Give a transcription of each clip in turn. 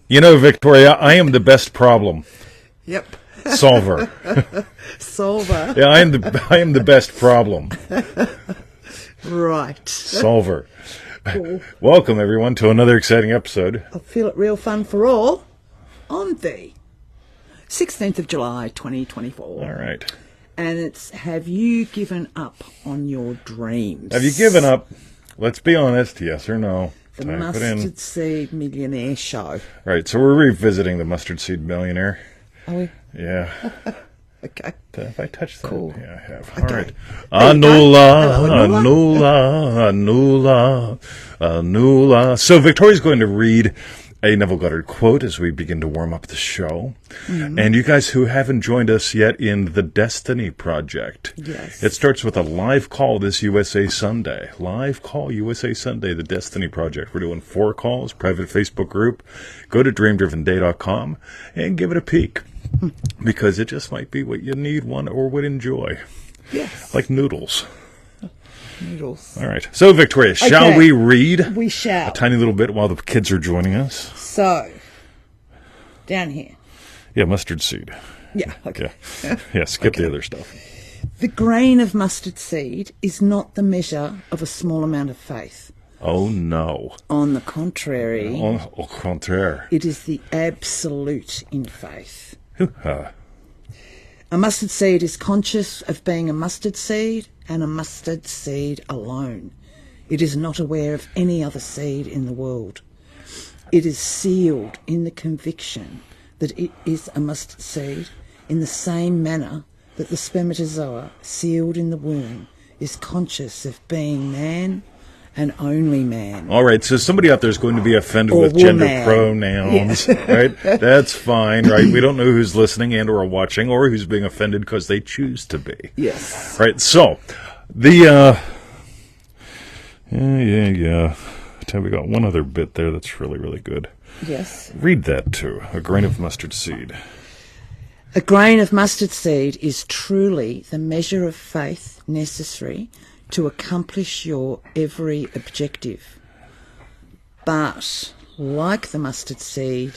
You know, Victoria, I am the best problem Yep. solver. Solver. Yeah, I am the best problem Right. solver. Cool. Welcome, everyone, to another exciting episode. I feel it real fun for all on the 16th of July, 2024. All right. And it's Have You Given Up on Your Dreams? Have you given up? Let's be honest, yes or no. The Type it in. Mustard Seed Millionaire Show. Right, so we're revisiting the Mustard Seed Millionaire. Are we? Yeah. Okay. Have I touched that? Cool. Yeah, I have. Okay. All right. There you go. Anula. So Victoria's going to read a Neville Goddard quote as we begin to warm up the show. Mm-hmm. And you guys who haven't joined us yet in the Destiny Project, yes, it starts with a live call this USA Sunday. Live call USA Sunday, the Destiny Project. We're doing 4 calls, private Facebook group. Go to dreamdrivenday.com and give it a peek. Because it just might be what you need, one, or would enjoy. Yes. Like noodles. Noodles. All right. So, Victoria, shall we read? We shall. A tiny little bit while the kids are joining us. So, down here. Yeah, mustard seed. Yeah, okay. Yeah, skip the other stuff. The grain of mustard seed is not the measure of a small amount of faith. Oh, no. On the contrary. Au contraire. It is the absolute in faith. Hoo-ha. A mustard seed is conscious of being a mustard seed and a mustard seed alone. It is not aware of any other seed in the world. It is sealed in the conviction that it is a mustard seed in the same manner that the spermatozoa, sealed in the womb, is conscious of being man and only man. All right, so somebody out there is going to be offended Or with woman. gender pronouns, right? That's fine, right? We don't know who's listening and or watching or who's being offended because they choose to be. Yes. Right, so, yeah. Tell we got one other bit there that's really, really good. Yes. Read that too, a grain of mustard seed. A grain of mustard seed is truly the measure of faith necessary to accomplish your every objective. But, like the mustard seed,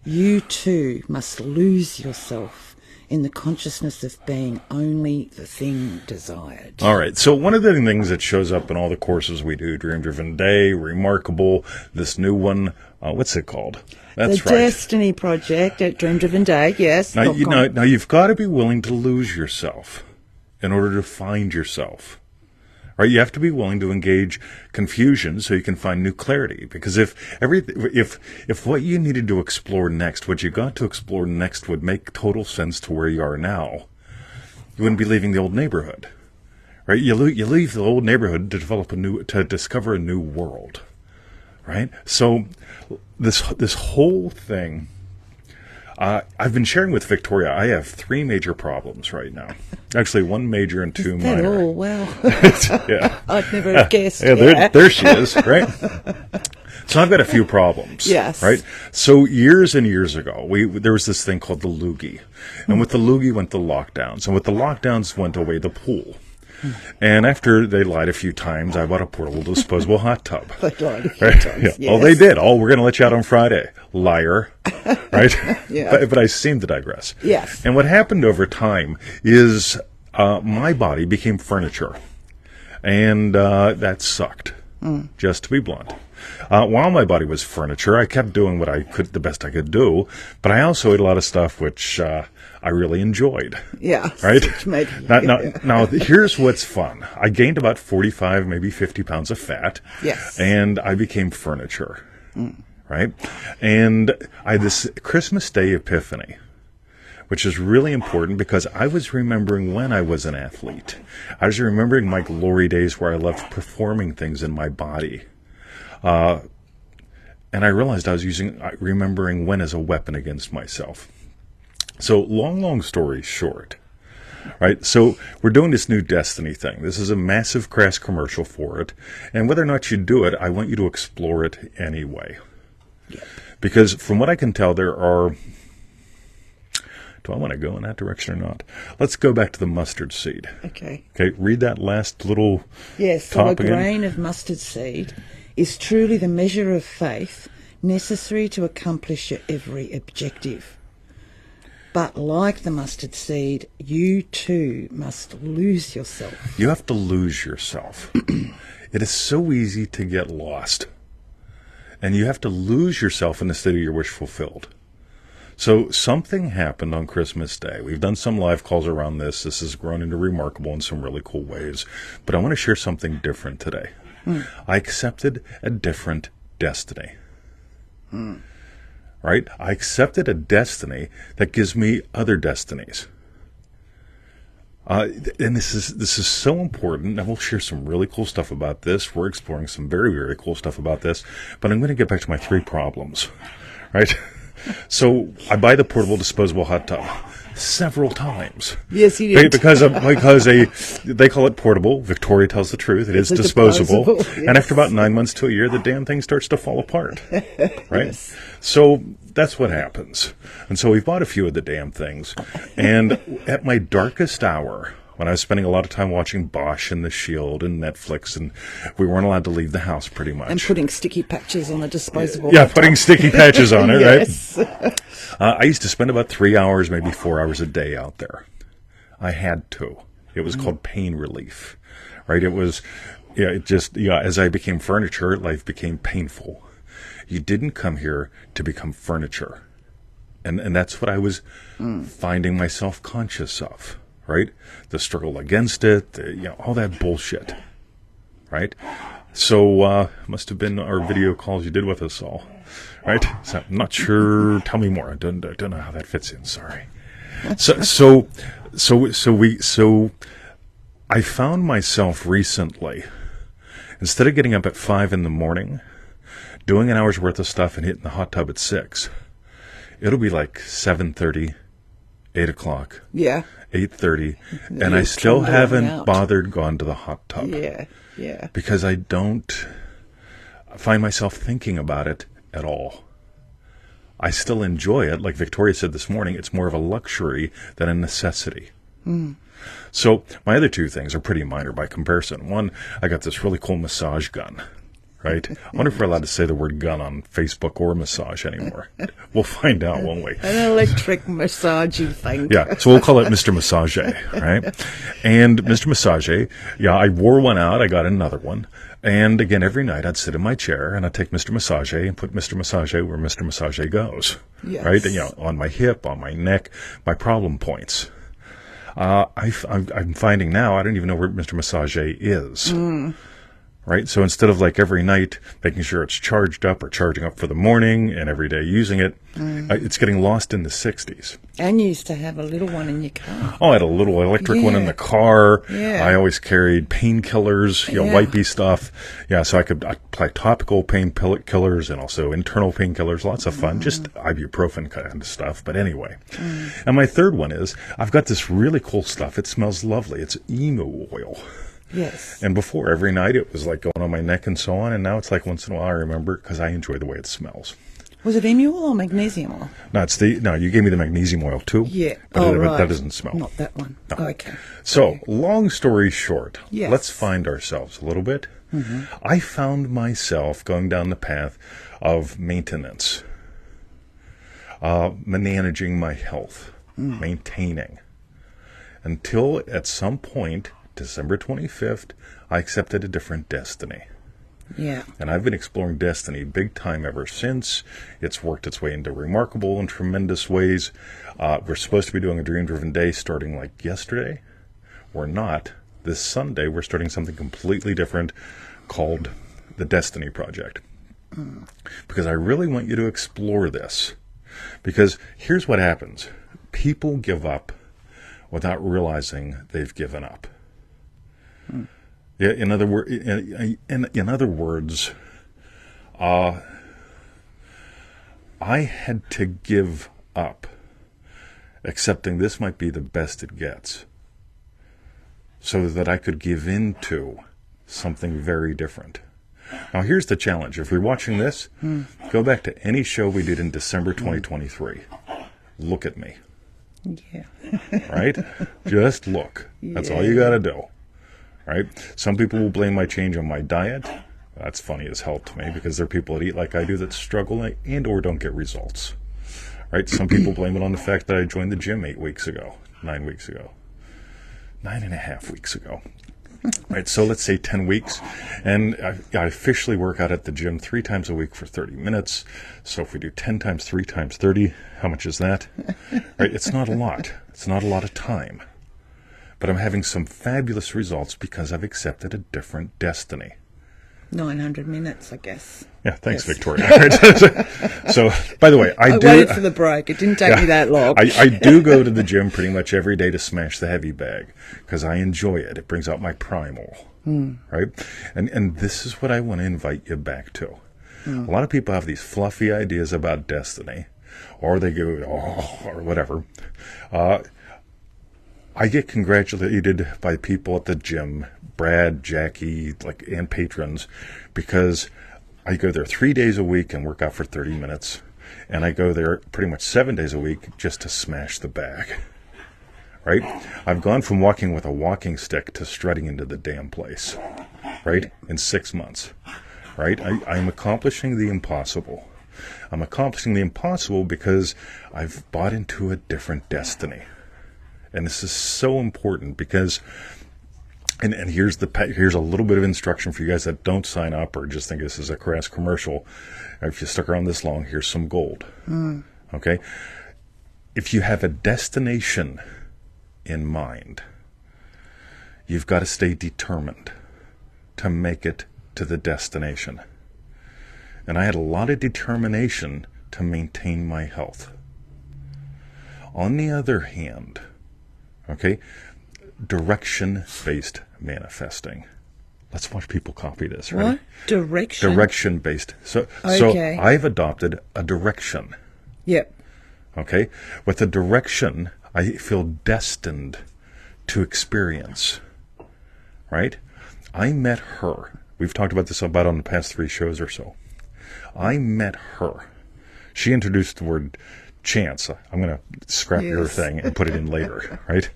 you too must lose yourself in the consciousness of being only the thing desired. All right, so one of the things that shows up in all the courses we do, Dream Driven Day, Remarkable, this new one, what's it called? That's the Destiny Project at Dream Driven Day, yes. Now, you've got to be willing to lose yourself in order to find yourself. Right, you have to be willing to engage confusion so you can find new clarity. Because if what you needed to explore next, what you got to explore next would make total sense to where you are now, you wouldn't be leaving the old neighborhood. Right, you leave the old neighborhood to discover a new world. Right, so this whole thing. I've been sharing with Victoria, I have 3 major problems right now. Actually, 1 major and 2 minor. Oh, well. Yeah. I'd never have guessed. Yeah, there she is, right? So I've got a few problems. Yes. Right? So years and years ago, there was this thing called the loogie. And with the loogie went the lockdowns. And with the lockdowns went away the pool. And after they lied a few times, I bought a portable disposable hot tub. They lied a few times, Yeah. yes. Oh, they did. Oh, we're going to let you out on Friday. Liar. Right? Yeah. But I seem to digress. Yes. And what happened over time is my body became furniture. And that sucked, just to be blunt. While my body was furniture, I kept doing what I could, the best I could do. But I also ate a lot of stuff which I really enjoyed. Yeah. Right? Now, here's what's fun. I gained about 45, maybe 50 pounds of fat. Yes. And I became furniture. Right? And I had this Christmas Day epiphany, which is really important because I was remembering when I was an athlete. I was remembering my glory days where I loved performing things in my body. And I realized I was remembering when as a weapon against myself. So long story short, right? So we're doing this new Destiny thing. This is a massive crass commercial for it. And whether or not you do it, I want you to explore it anyway. Yep. Because from what I can tell, there are... Do I want to go in that direction or not? Let's go back to the mustard seed. Okay. Okay, read that last little Yes, so top a again. grain of mustard seed is truly the measure of faith necessary to accomplish your every objective. But like the mustard seed, you too must lose yourself. You have to lose yourself. It is so easy to get lost. And you have to lose yourself in the state of your wish fulfilled. So something happened on Christmas Day. We've done some live calls around this. This has grown into Remarkable in some really cool ways. But I want to share something different today. I accepted a different destiny. Right? I accepted a destiny that gives me other destinies. And this is so important, and we'll share some really cool stuff about this. We're exploring some very, very cool stuff about this. But I'm going to get back to my 3 problems. Right? So I buy the portable disposable hot tub several times. Yes, he did. Because they call it portable. Victoria tells the truth. It is disposable. Yes. And after about 9 months to a year, the damn thing starts to fall apart. Right? Yes. So that's what happens. And so we've bought a few of the damn things. And at my darkest hour, when I was spending a lot of time watching Bosch and The Shield and Netflix, and we weren't allowed to leave the house pretty much. And putting sticky patches on a disposable. Yeah, putting sticky patches on it, yes. right? I used to spend about 3 hours, maybe 4 hours a day out there. I had to. It was called pain relief, right? It was, as I became furniture, life became painful. You didn't come here to become furniture. And that's what I was finding myself conscious of. Right? The struggle against it, all that bullshit. Right? So, must have been our video calls you did with us all. Right? So I'm not sure. Tell me more. I don't know how that fits in. Sorry. So I found myself recently, instead of getting up at 5 in the morning, doing an hour's worth of stuff and hitting the hot tub at 6, it'll be like 7:30, 8 o'clock. Yeah. 8:30, and I still haven't out. bothered gone to the hot tub. Yeah. Because I don't find myself thinking about it at all. I still enjoy it. Like Victoria said this morning, it's more of a luxury than a necessity. So my other 2 things are pretty minor by comparison. One, I got this really cool massage gun. Right? I wonder if we're allowed to say the word gun on Facebook or massage anymore. We'll find out, won't we? An electric massagey thing. Yeah, so we'll call it Mr. Massage, right? And Mr. Massage, I wore one out. I got another one. And again, every night I'd sit in my chair and I'd take Mr. Massage and put Mr. Massage where Mr. Massage goes. Yes. Right? And, on my hip, on my neck, my problem points. I'm finding now I don't even know where Mr. Massage is. Right? So instead of like every night making sure it's charged up or charging up for the morning and every day using it, it's getting lost in the 60s. And you used to have a little one in your car. Oh, I had a little electric one in the car. Yeah. I always carried painkillers, wipey stuff. Yeah, so I could apply topical painkillers and also internal painkillers. Lots of fun. Just ibuprofen kind of stuff. But anyway. And my third one is I've got this really cool stuff. It smells lovely. It's emu oil. Yes. And before, every night it was like going on my neck and so on. And now it's like once in a while I remember it because I enjoy the way it smells. Was it emu oil or magnesium oil? No, you gave me the magnesium oil too. Yeah. But right. that doesn't smell. Not that one. No. Oh, okay. So, long story short, Yes. let's find ourselves a little bit. I found myself going down the path of maintenance, managing my health, maintaining, until at some point, December 25th, I accepted a different destiny. Yeah. And I've been exploring destiny big time ever since. It's worked its way into Remarkable in tremendous ways. We're supposed to be doing a Dream-Driven Day starting like yesterday. We're not. This Sunday, we're starting something completely different called the Destiny Project. Because I really want you to explore this. Because here's what happens. People give up without realizing they've given up. Yeah, in other words, I had to give up, accepting this might be the best it gets, so that I could give in to something very different. Now, here's the challenge. If you're watching this, go back to any show we did in December 2023. Look at me. Yeah. Right? Just look. That's all you got to do. Right? Some people will blame my change on my diet. That's funny as hell to me because there are people that eat like I do that struggle and or don't get results. Right? Some people blame it on the fact that I joined the gym 9 weeks ago, 9.5 weeks ago. Right, so let's say 10 weeks, and I officially work out at the gym 3 times a week for 30 minutes. So if we do 10 times 3 times 30, how much is that? Right, it's not a lot. It's not a lot of time. But I'm having some fabulous results because I've accepted a different destiny. 900 minutes, I guess. Yeah, thanks, Yes. Victoria. So, by the way, I waited for the break. It didn't take me that long. I do go to the gym pretty much every day to smash the heavy bag because I enjoy it. It brings out my primal, right? And this is what I want to invite you back to. A lot of people have these fluffy ideas about destiny, or they go, or whatever. I get congratulated by people at the gym, Brad, Jackie, and patrons, because I go there 3 days a week and work out for 30 minutes. And I go there pretty much 7 days a week just to smash the bag. Right? I've gone from walking with a walking stick to strutting into the damn place. Right? In 6 months. Right? I'm accomplishing the impossible. I'm accomplishing the impossible because I've bought into a different destiny. And this is so important because, and here's a little bit of instruction for you guys that don't sign up or just think this is a crass commercial. If you stuck around this long, here's some gold. Okay? If you have a destination in mind, you've got to stay determined to make it to the destination. And I had a lot of determination to maintain my health. On the other hand, okay, direction-based manifesting. Let's watch people copy this, right? What? Direction? Direction-based. So Okay. I've adopted a direction, Yep. okay? With a direction, I feel destined to experience, right? I met her. We've talked about this about on the past 3 shows or so. I met her. She introduced the word chance. I'm going to scrap your Yes. thing and put it in later, right?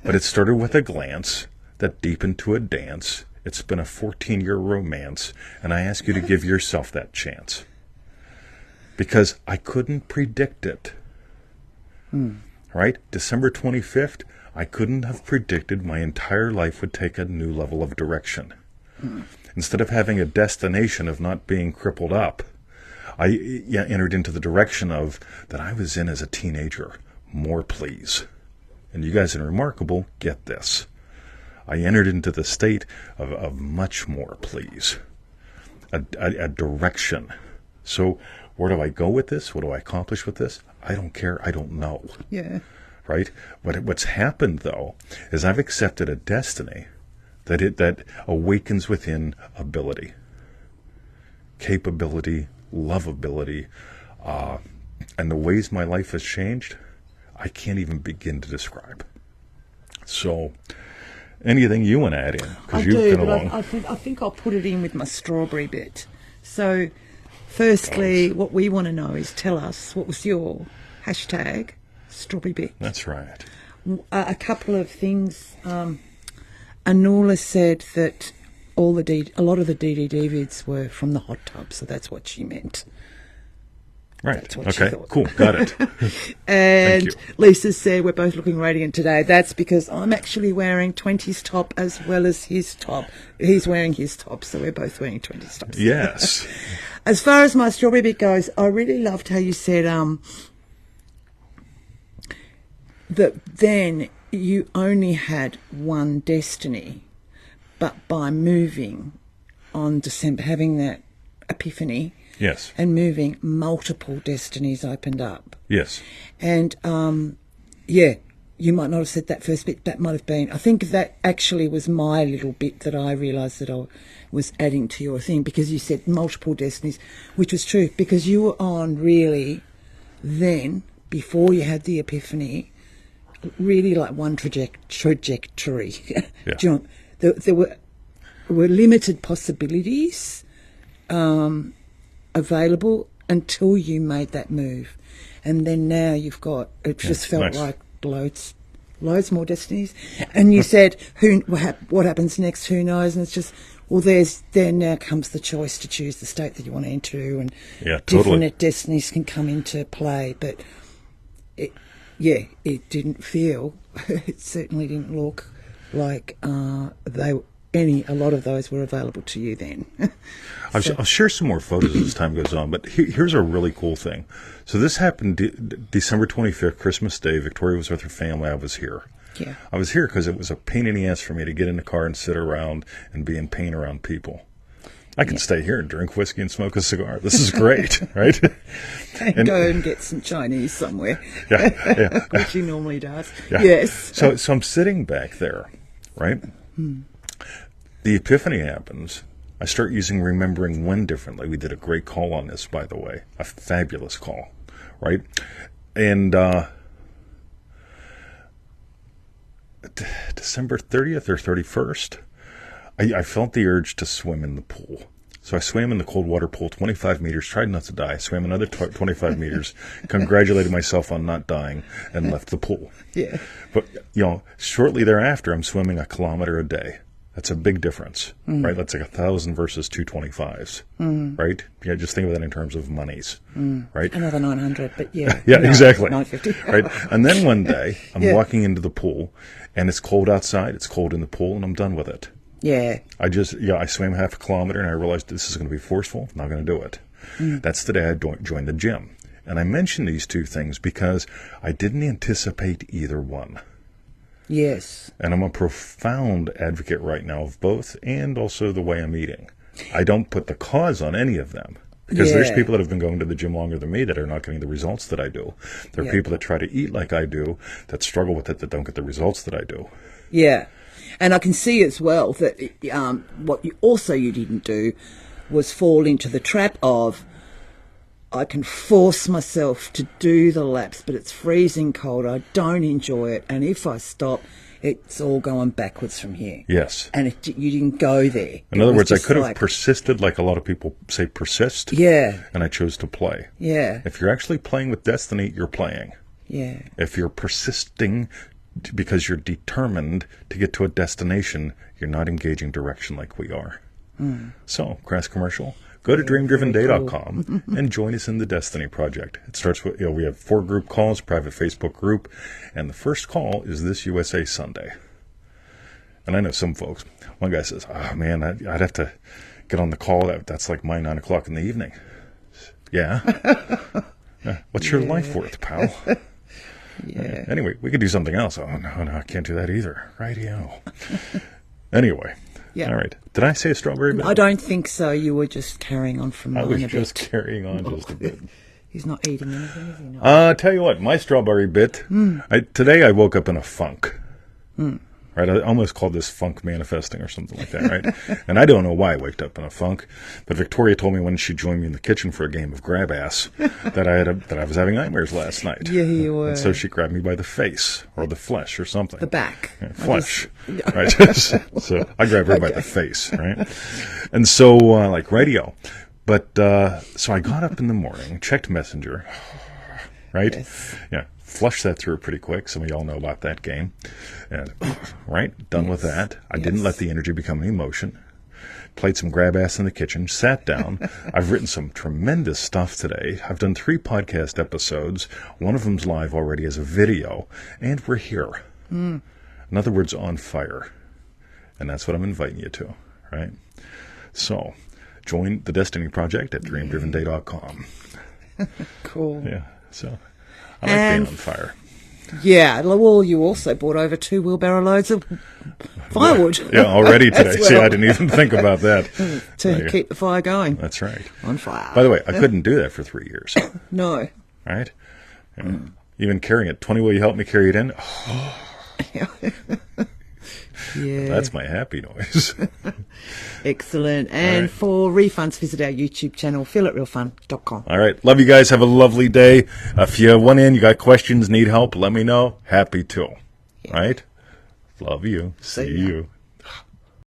But it started with a glance that deepened to a dance. It's been a 14-year romance, and I ask you to give yourself that chance. Because I couldn't predict it. Right? December 25th, I couldn't have predicted my entire life would take a new level of direction. Instead of having a destination of not being crippled up, I entered into the direction of that I was in as a teenager. More please. And you guys in Remarkable get this. I entered into the state of much more please. A direction. So where do I go with this? What do I accomplish with this? I don't care. I don't know. Yeah. Right? But what's happened, though, is I've accepted a destiny that awakens within ability, capability, lovability, and the ways my life has changed, I can't even begin to describe. So, anything you want to add in? I Because you've do, been but along. I think I'll put it in with my strawberry bit. So, firstly, what we want to know is tell us what was your hashtag strawberry bit. That's right. A couple of things. Anula said that a lot of the DDD vids were from the hot tub, so that's what she meant. Right. That's what she Okay. thought. Cool. Got it. And you. Lisa said we're both looking radiant today. That's because I'm actually wearing 20s top as well as his top. He's wearing his top, so we're both wearing 20s tops. Yes. As far as my strawberry bit goes, I really loved how you said that then you only had one destiny, but by moving on December, having that epiphany Yes. and moving, multiple destinies opened up. Yes. And, yeah, you might not have said that first bit. That might have been, I think that actually was my little bit that I realised that I was adding to your thing, because you said multiple destinies, which was true, because you were on really then, before you had the epiphany, really like one trajectory. Yeah. Do you know, there were limited possibilities available until you made that move. And then now you've got, it just felt nice. like loads more destinies. And you said, what happens next, who knows? And it's just, Well, then now comes the choice to choose the state that you want to enter, and Yeah, totally. different destinies can come into play. But it didn't feel, it certainly didn't look like a lot of those were available to you then. I'll share some more photos as time goes on, but here's a really cool thing. So this happened December 25th, Christmas Day. Victoria was with her family. I was here. Yeah. I was here because it was a pain in the ass for me to get in the car and sit around and be in pain around people. I can stay here and drink whiskey and smoke a cigar. This is great, right? And go and get some Chinese somewhere. Yeah. Which he normally does. Yeah. Yes. So I'm sitting back there, right? The epiphany happens. I start using remembering when differently. We did a great call on this, by the way. A fabulous call, right? And December 30th or 31st, I felt the urge to swim in the pool. So I swam in the cold water pool 25 meters, tried not to die, swam another 25 meters, congratulated myself on not dying, and left the pool. Yeah. But, shortly thereafter, I'm swimming 1 kilometer a day. That's a big difference, right? That's like 1,000 versus 225s, right? Yeah, just think of that in terms of monies, right? Another 900, but yeah. Yeah, exactly. 950. Right. And then one day, I'm walking into the pool, and it's cold outside, it's cold in the pool, and I'm done with it. Yeah. I swam 1/2 kilometer, and I realized this is going to be forceful. I'm not going to do it. That's the day I joined the gym. And I mention these two things because I didn't anticipate either one. Yes. And I'm a profound advocate right now of both, and also the way I'm eating. I don't put the cause on any of them, because there's people that have been going to the gym longer than me that are not getting the results that I do. There are people that try to eat like I do, that struggle with it, that don't get the results that I do. Yeah. And I can see as well that what you didn't do was fall into the trap of, I can force myself to do the laps, but it's freezing cold. I don't enjoy it. And if I stop, it's all going backwards from here. Yes. And you didn't go there. In other words, I could have persisted, like a lot of people say persist. Yeah. And I chose to play. Yeah. If you're actually playing with destiny, you're playing. Yeah. If you're persisting because you're determined to get to a destination, you're not engaging direction like we are. So, crass commercial. Go to dreamdrivenday.com and join us in the Destiny Project. It starts with, we have 4 group calls, private Facebook group, and the first call is this USA Sunday. And I know some folks, one guy says, oh man, I'd have to get on the call. That's like my 9 o'clock in the evening. Yeah. What's your life worth, pal? Yeah. Anyway, we could do something else. Oh, no, I can't do that either. Rightio. Anyway. Yeah. All right. Did I say a strawberry bit? I don't think so. You were just carrying on from mine I was a just bit. carrying on just a bit. He's not eating anything, is he? Not? Tell you what, my strawberry bit. Today I woke up in a funk. Right, I almost called this funk manifesting or something like that, right? And I don't know why I waked up in a funk, but Victoria told me when she joined me in the kitchen for a game of grab ass that I was having nightmares last night. Yeah, you were. And so she grabbed me by the face or the flesh or something. The back. Yeah, flesh, right? So I grabbed her by the face, right? And so like radio, but so I got up in the morning, checked Messenger, right? Yes. Yeah. Flushed that through pretty quick. Some of y'all know about that game. And, right? Done with that. I didn't let the energy become an emotion. Played some grab ass in the kitchen. Sat down. I've written some tremendous stuff today. I've done 3 podcast episodes. One of them's live already as a video. And we're here. In other words, on fire. And that's what I'm inviting you to. Right? So, join the Destiny Project at dreamdrivenday.com. Cool. Yeah. So... I like being on fire. Yeah, well, you also brought over 2 wheelbarrow loads of firewood. Yeah, already today. Well. See, I didn't even think about that. To keep the fire going. That's right. On fire. By the way, I couldn't do that for 3 years. No. Right? Yeah. Even carrying it. 20, will you help me carry it in? Yeah. That's my happy noise. Excellent. And for refunds, visit our YouTube channel, feelitrealfun.com. All right. Love you guys. Have a lovely day. If you want in, you got questions, need help, let me know. Happy to. Right? Love you. See you.